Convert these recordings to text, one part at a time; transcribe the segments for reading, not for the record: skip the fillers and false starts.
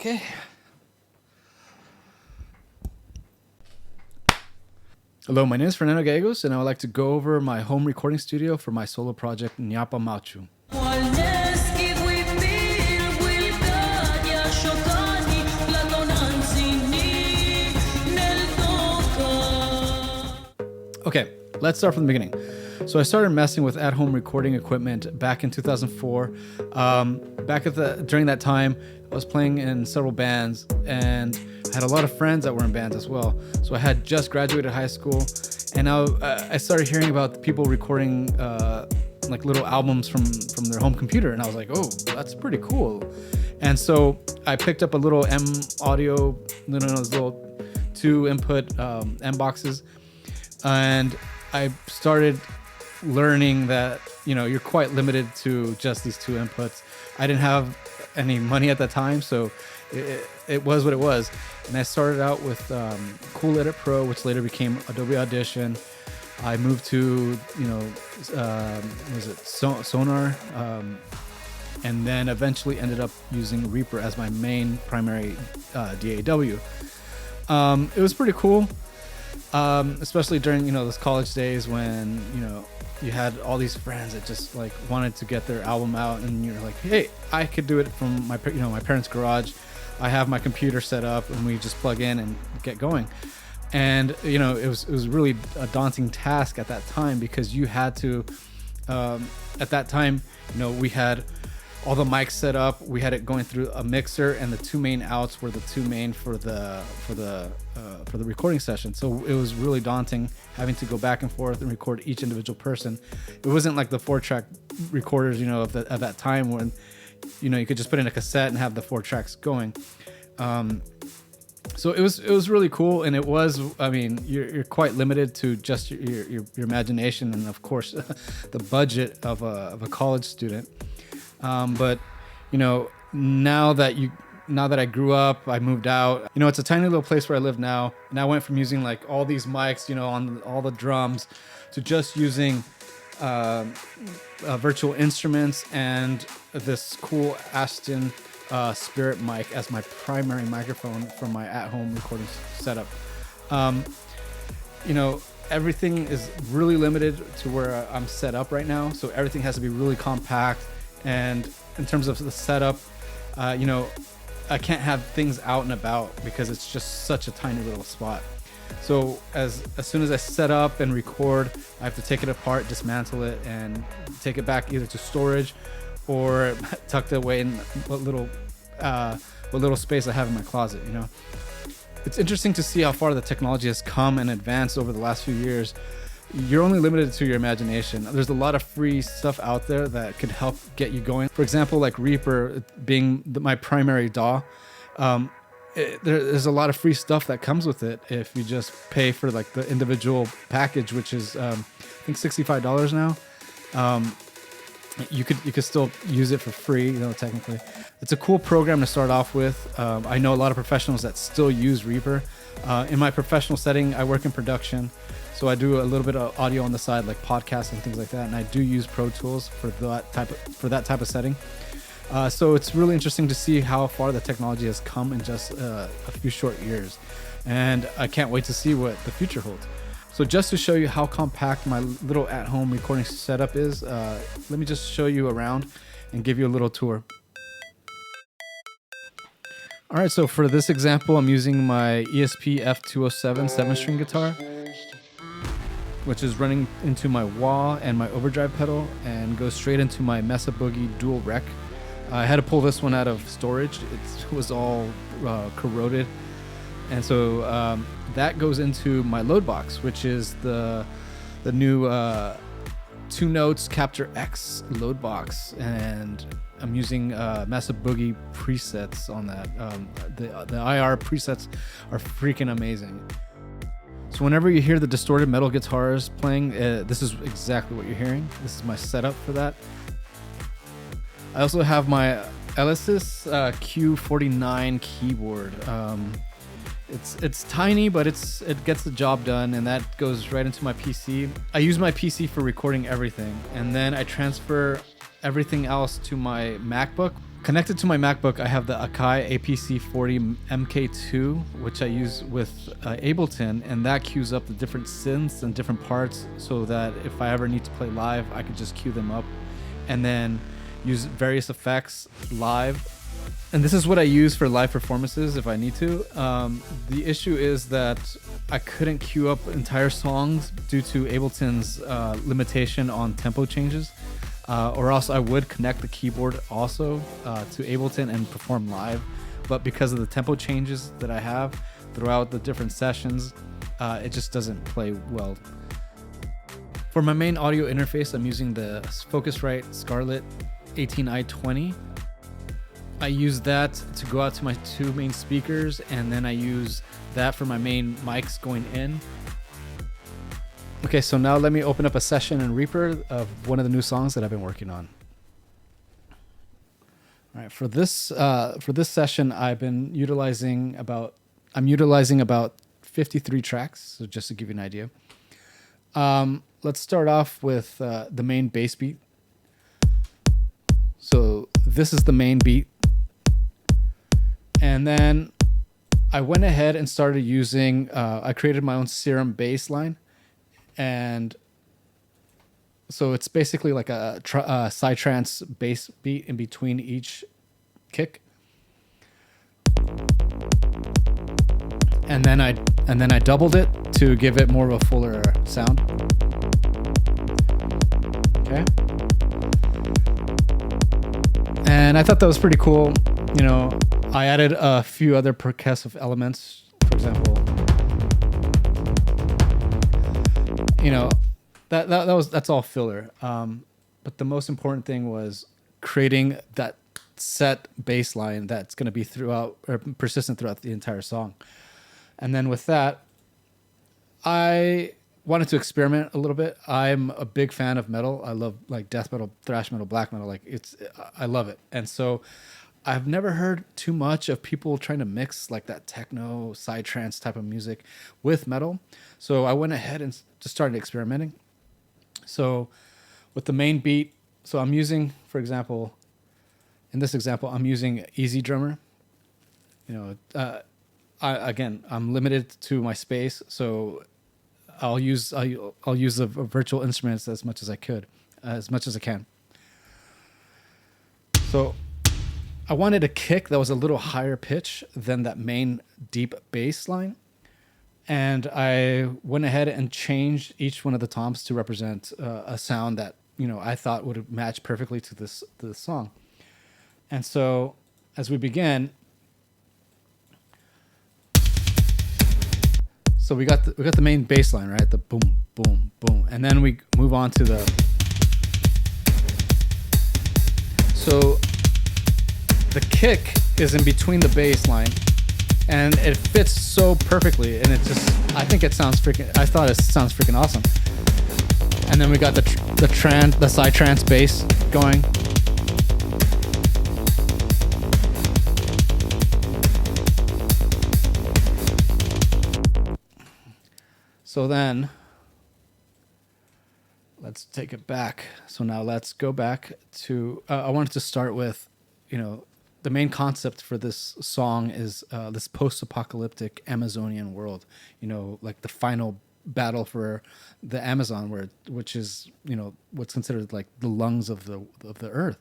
Okay. Hello, my name is Fernando Gallegos, and I would like to go over my home recording studio for my solo project, Nyapa Machu. Okay, let's start from the beginning. So I started messing with at-home recording equipment back in 2004. During that time, I was playing in several bands and I had a lot of friends that were in bands as well. So I had just graduated high school, and now I started hearing about people recording like little albums from their home computer, and I was like, oh, that's pretty cool. And so I picked up a little M audio, those little 2-input M boxes, and I started learning that you're quite limited to just these 2 inputs. I didn't have any money at that time, so it was what it was. And I started out with Cool Edit Pro, which later became Adobe Audition. I moved to Sonar, and then eventually ended up using Reaper as my main primary DAW. It was pretty cool, especially during those college days when you had all these friends that just like wanted to get their album out, and you're like, hey, I could do it from my parents' garage. I have my computer set up, and we just plug in and get going. And it was really a daunting task at that time, because you had to at that time we had all the mics set up. We had it going through a mixer, and the 2 main outs were the 2 main for the recording session. So it was really daunting having to go back and forth and record each individual person. It wasn't like the 4-track recorders of that time when you could just put in a cassette and have the 4 tracks going. So it was really cool, and it was, you're quite limited to just your imagination and of course the budget of a college student. But now that I grew up, I moved out. It's a tiny little place where I live now, and I went from using like all these mics, on all the drums, to just using virtual instruments and this cool Aston Spirit mic as my primary microphone for my at-home recording setup. Everything is really limited to where I'm set up right now, so everything has to be really compact. And in terms of the setup, I can't have things out and about because it's just such a tiny little spot. So as soon as I set up and record, I have to take it apart, dismantle it, and take it back either to storage or tucked away in what little space I have in my closet. It's interesting to see how far the technology has come and advanced over the last few years. You're only limited to your imagination. There's a lot of free stuff out there that could help get you going. For example, like Reaper being my primary DAW, there's a lot of free stuff that comes with it if you just pay for like the individual package, which is I think $65 now. You could still use it for free, technically. It's a cool program to start off with. I know a lot of professionals that still use Reaper. In my professional setting, I work in production, so I do a little bit of audio on the side, like podcasts and things like that, and I do use Pro Tools for that type of setting. So it's really interesting to see how far the technology has come in just a few short years, and I can't wait to see what the future holds. So just to show you how compact my little at-home recording setup is, let me just show you around and give you a little tour. All right, so for this example, I'm using my ESP F207 7-string guitar, which is running into my wah and my overdrive pedal and goes straight into my Mesa Boogie dual rec. I had to pull this one out of storage. It was all corroded. And so that goes into my load box, which is the new 2 Notes Capture X load box. And I'm using Mesa Boogie presets on that. The IR presets are freaking amazing. So whenever you hear the distorted metal guitars playing, this is exactly what you're hearing. This is my setup for that. I also have my Alesis Q49 keyboard. It's tiny, but it gets the job done, and that goes right into my PC. I use my PC for recording everything, and then I transfer everything else to my MacBook, Connected to my MacBook, I have the Akai APC40 MK2, which I use with Ableton, and that queues up the different synths and different parts so that if I ever need to play live, I could just queue them up and then use various effects live. And this is what I use for live performances if I need to. The issue is that I couldn't queue up entire songs due to Ableton's limitation on tempo changes. Or else I would connect the keyboard also to Ableton and perform live. But because of the tempo changes that I have throughout the different sessions, it just doesn't play well. For my main audio interface, I'm using the Focusrite Scarlett 18i20. I use that to go out to my two main speakers, and then I use that for my main mics going in. Okay, so now let me open up a session in Reaper of one of the new songs that I've been working on. All right, for this session, I'm utilizing about 53 tracks. So just to give you an idea, let's start off with the main bass beat. So this is the main beat, and then I went ahead and started using. I created my own Serum bass line. And so it's basically like a Psytrance bass beat in between each kick. And then I doubled it to give it more of a fuller sound. Okay. And I thought that was pretty cool. You know, I added a few other percussive elements, for example. You know, that's all filler. But the most important thing was creating that set bass line that's going to be throughout or persistent throughout the entire song. And then with that, I wanted to experiment a little bit. I'm a big fan of metal. I love like death metal, thrash metal, black metal. I love it. And so I've never heard too much of people trying to mix like that techno, psytrance type of music with metal. So I went ahead and just started experimenting. So with the main beat, so I'm using, for example, in this example, I'm using Easy Drummer. You know, I'm limited to my space, so I'll use the virtual instruments as much as I can. So I wanted a kick that was a little higher pitch than that main deep bass line. And I went ahead and changed each one of the toms to represent a sound that, you know, I thought would match perfectly to this song. And so as we begin, so we got the main bass line, right? The boom, boom, boom. And then we move on to so the kick is in between the bass line, and it fits so perfectly, and I thought it sounds freaking awesome. And then we got the Psytrance bass going. So then let's take it back. So now let's go back to, I wanted to start with, you know, the main concept for this song is this post-apocalyptic Amazonian world, you know, like the final battle for the Amazon, which is, you know, what's considered like the lungs of the earth.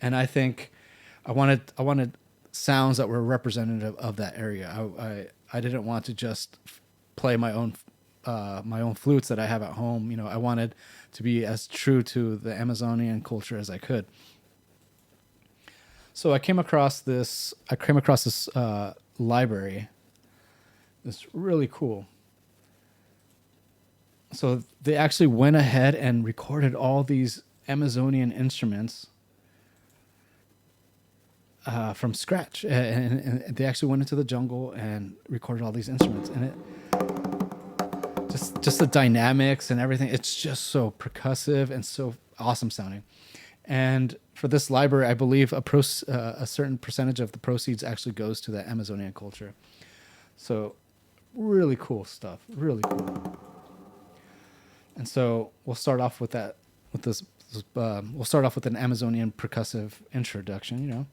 And I think I wanted sounds that were representative of that area. I didn't want to just play my own flutes that I have at home. You know, I wanted to be as true to the Amazonian culture as I could. So I came across this library. It's really cool. So they actually went ahead and recorded all these Amazonian instruments from scratch, and they actually went into the jungle and recorded all these instruments. And it just the dynamics and everything. It's just so percussive and so awesome sounding. And for this library, I believe a certain percentage of the proceeds actually goes to the Amazonian culture. So really cool stuff, really cool. And so we'll start off with that, we'll start off with an Amazonian percussive introduction, you know.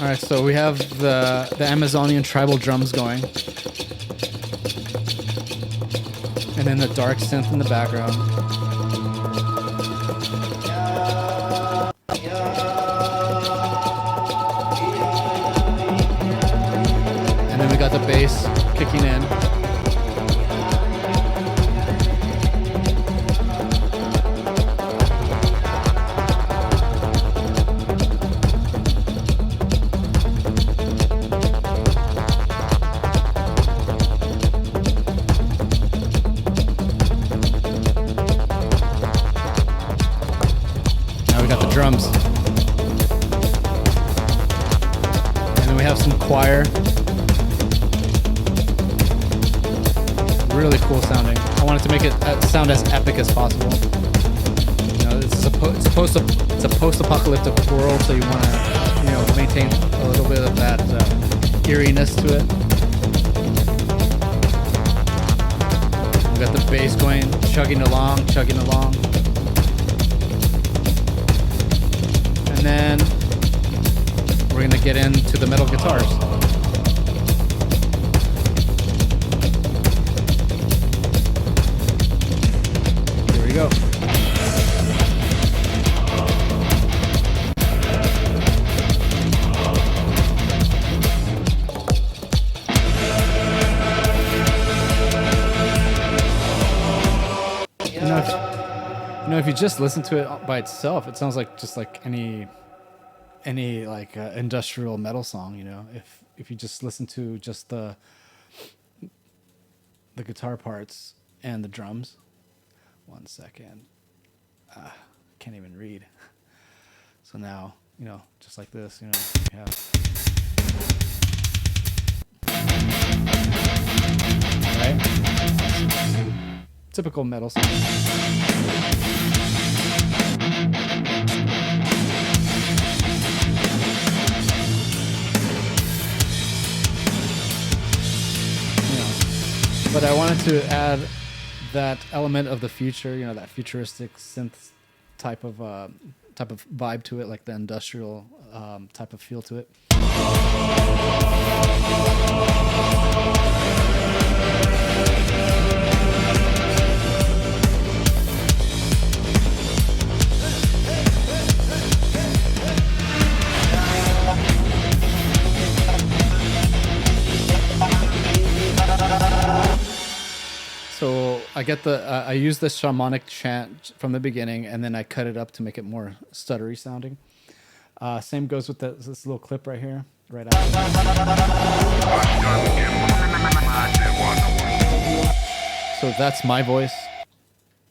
All right, so we have the Amazonian tribal drums going, and then the dark synth in the background. And then we got the bass kicking in. Drums. And then we have some choir. Really cool sounding. I wanted to make it sound as epic as possible. You know, it's a post-apocalyptic world, so you want to, you know, maintain a little bit of that eeriness to it. We got the bass going, chugging along. And then we're gonna get into the metal guitars. Here we go. If you just listen to it by itself, it sounds like just like any like industrial metal song. You know, if you just listen to just the guitar parts and the drums. 1 second, can't even read. So now, you know, just like this, you know, you have. Right? Typical metal song. But I wanted to add that element of the future, you know, that futuristic synth type of vibe to it, like the industrial type of feel to it. So I use this shamanic chant from the beginning, and then I cut it up to make it more stuttery sounding. Same goes with this little clip right here, right after. So that's my voice.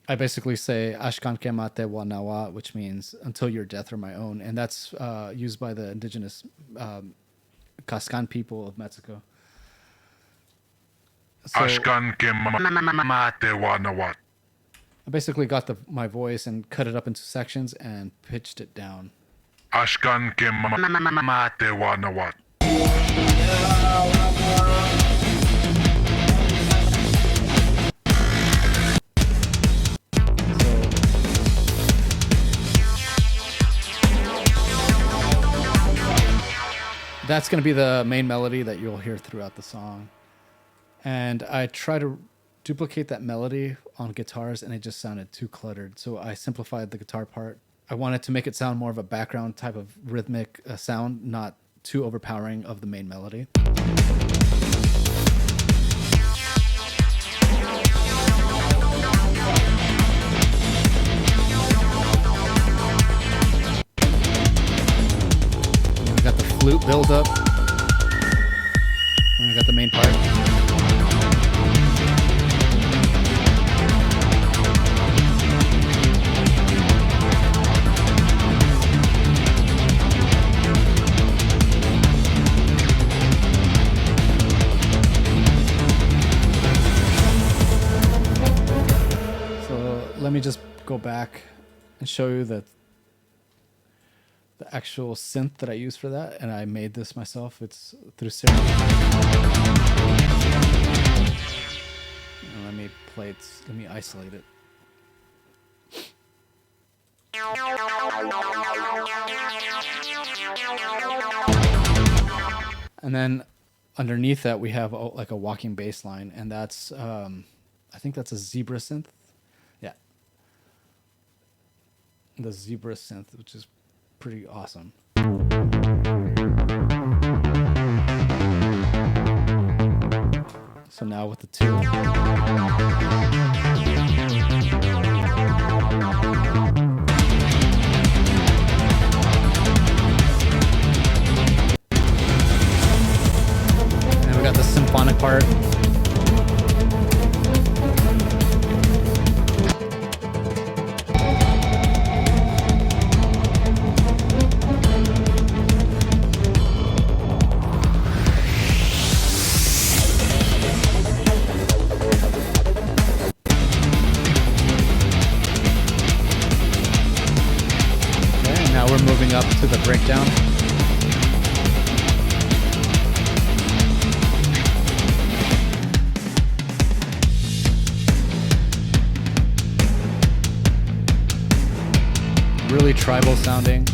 I basically say Ashkan ke mate wa nawa, which means until your death or my own, and that's used by the indigenous Kaskan people of Mexico. So I basically got my voice and cut it up into sections and pitched it down. That's going to be the main melody that you'll hear throughout the song. And I try to duplicate that melody on guitars, and it just sounded too cluttered. So I simplified the guitar part. I wanted to make it sound more of a background type of rhythmic sound, not too overpowering of the main melody. We got the flute build up. And we got the main part. Let me just go back and show you the actual synth that I use for that, and I made this myself. It's through Sarah. Let me play it. Let me isolate it. And then underneath that we have like a walking bass line, and that's I think that's a Zebra synth. Yeah, the Zebra synth, which is pretty awesome. So now with the two. And we got the symphonic part. Now we're moving up to the breakdown. Really tribal sounding.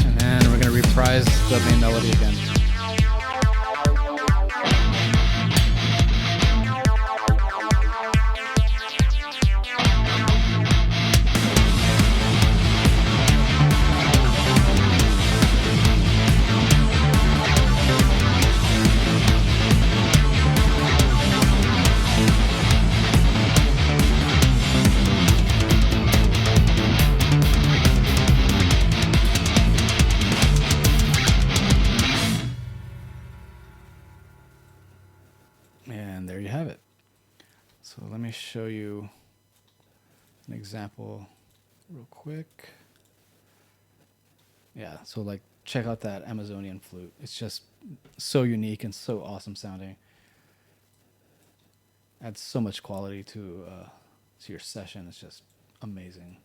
And then we're going to reprise the main melody again. And there you have it. So let me show you an example real quick. Yeah, so like check out that Amazonian flute. It's just so unique and so awesome sounding. Adds so much quality to your session. It's just amazing.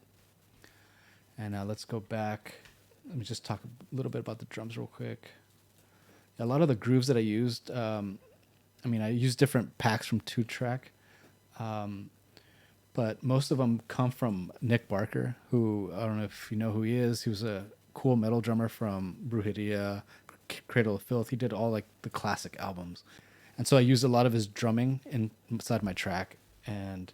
And now let's go back. Let me just talk a little bit about the drums real quick. A lot of the grooves that I used, I used different packs from 2-Track, but most of them come from Nick Barker, who, I don't know if you know who he is. He was a cool metal drummer from Brujeria, Cradle of Filth. He did all like the classic albums. And so I used a lot of his drumming inside my track. And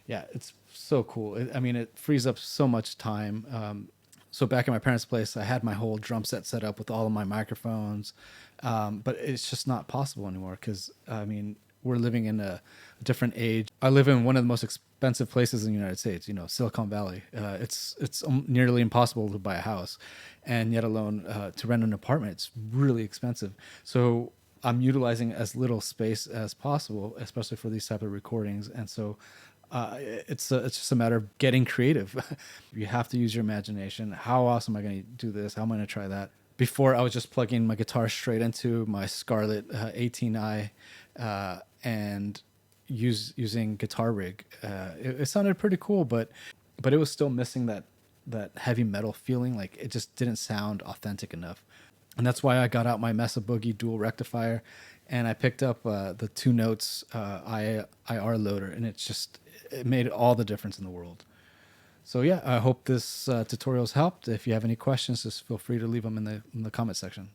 yeah, it's so cool. It frees up so much time. So back at my parents' place, I had my whole drum set up with all of my microphones. But it's just not possible anymore because, we're living in a different age. I live in one of the most expensive places in the United States, Silicon Valley. It's nearly impossible to buy a house, and yet alone to rent an apartment, it's really expensive. So I'm utilizing as little space as possible, especially for these type of recordings. And so it's just a matter of getting creative. You have to use your imagination. How awesome am I going to do this? How am I going to try that? Before, I was just plugging my guitar straight into my Scarlett 18i and using Guitar Rig. It sounded pretty cool, but it was still missing that heavy metal feeling. Like it just didn't sound authentic enough. And that's why I got out my Mesa Boogie dual rectifier, and I picked up the 2 Notes IR loader, and it made all the difference in the world. So yeah, I hope this tutorial's helped. If you have any questions, just feel free to leave them in the comment section.